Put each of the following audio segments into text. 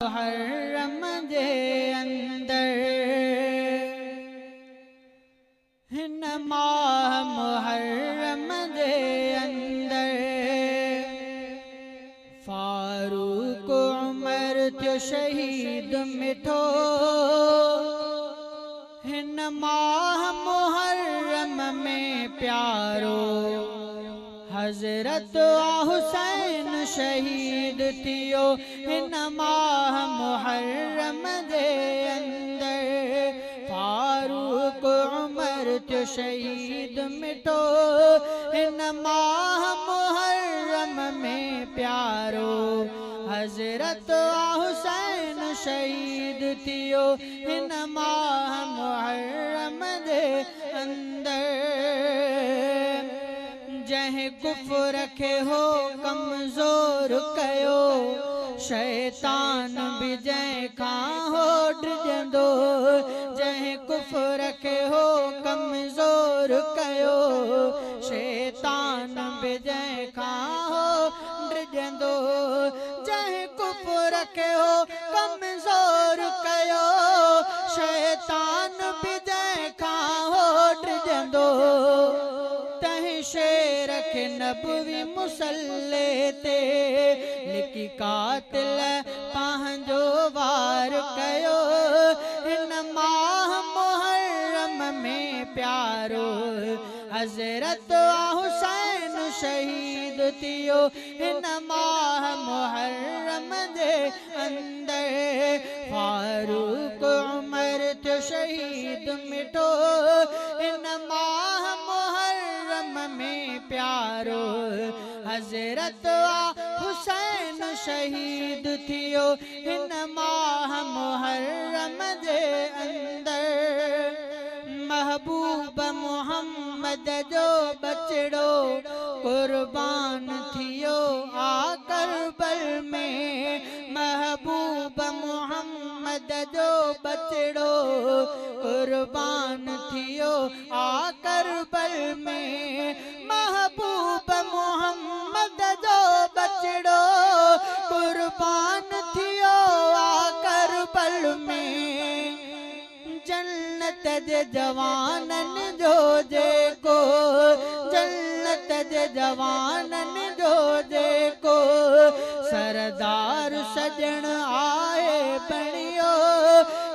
मुहर्रम जे अंदर हिन माह मुहर्रम जे अंदर फारूक उमर थियो शहीद मिठो हिन माह मुहर्रम में प्यारो हजरत हुसैन शहीद थियो हिन माह मुहर्रम जे अंदर फारूक उमर थियो शहीद मिठो हिन माह मुहर्रम में प्यारो हजरत हुसैन शहीद थियो हिन माह मुहर्रम जे अंदर जंहिं कुफ्र खे हो कमज़ोर कयो शैतान भी जंहिं खां हो डिॼंदो जंहिं कुफ्र खे हो कमज़ोर कयो शैतान भी जंहिं खां हो डिॼंदो जंहिं कुफ्र खे हो कमज़ोर कयो शैतान भी जंहिं खां हो डिॼंदो शेर खे नबवी मुसल्ले ते लिखी कातिल पंहिंजो वार कयो हिन माह मुहर्रम में प्यारो हजरत हुसैन शहीद थियो हिन माह मुहर्रम जे अंदर फारूक उमर थियो शहीद मिठो हिन माह में प्यारो हजरत हुसैन शहीद थियो हिन माह मुहर्रम जे अंदर महबूब मोहम्मद जो बचड़ो कुर्बान थियो आ करबल में महबूब मोहम्मद जो बचड़ो कुर्बान थियो आ करबल में महबूब मोहम्मद जो बचड़ो कुर्बान थियो आ करबल में जन्नत जे जवानन जो जेको जन्नत जे जवानन जो जेको सरदार सजण आए बणियो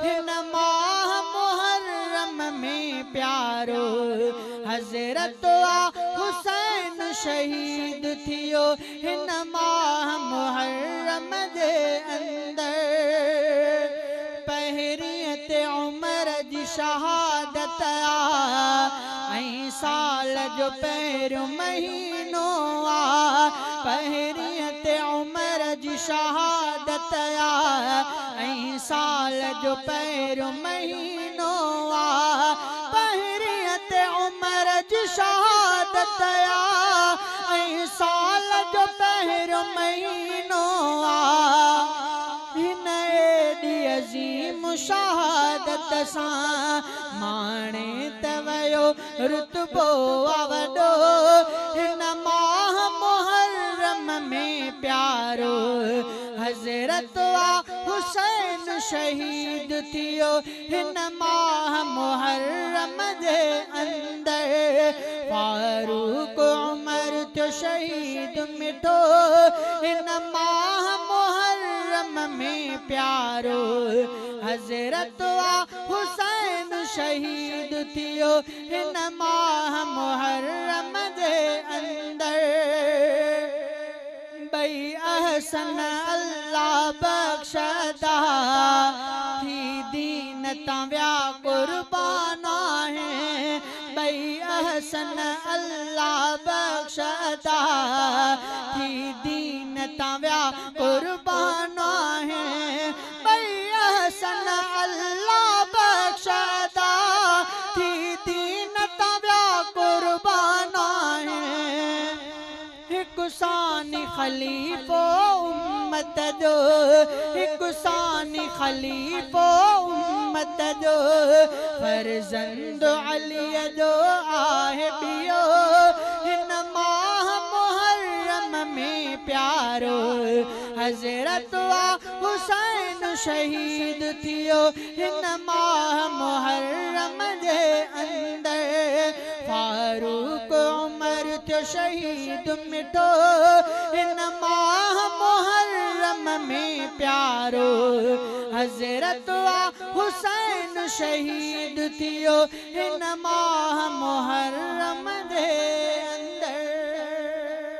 हिन माह मुहर्रम में प्यारो हजरत हुसैन शहीद थियो हिन माह मुहर्रम जे अंदर पहिरियत उमर जी शहादत ऐं साल जो पहिरियों महीनो आ पहिरियत उमर जी शहादत ऐं साल जो पहिरियों महीनो आ पहिरियत उमर जी शहादत ऐं साल जो पहिरियों महीनो आ हिन एॾी अज़ीम शहादत सां माणे त वयो रुतबो वॾो हिन माह मुहर्रम में प्यारो हजरत हुसैन शहीद थियो हिन माह मुहर्रम जे अंदर फारूक उमर थियो शहीद मिठो हिन माह मुहर्रम में प्यारो हजरत हुसैन शहीद थियो हिन माह मुहर्रम जे अंदर बई अहसन अल्लाह बख्शदा थी दीन तां व्या कुर्बान है बई अहसन अल्लाह बख्शदा थी दीन तां व्या कुर्बान है बई अहसन अल्लाह बख्शदा थी दीन तां व्या कुर्बान है हिकु सानी खलीफो उम्मत जो हिकु सानी खलीफो उम्मत जो फर्जंद अली जो आहे पियो हिन माह मुहर्रम में प्यारो हजरत हुसैन शहीद थियो हिन माह मुहर्रम जे अंदर फारूक उमर थियो शहीद मिठो हिन माह मुहर्रम में प्यारो हजरत हुसैन शहीद थियो हिन माह मुहर्रम जे अंदर।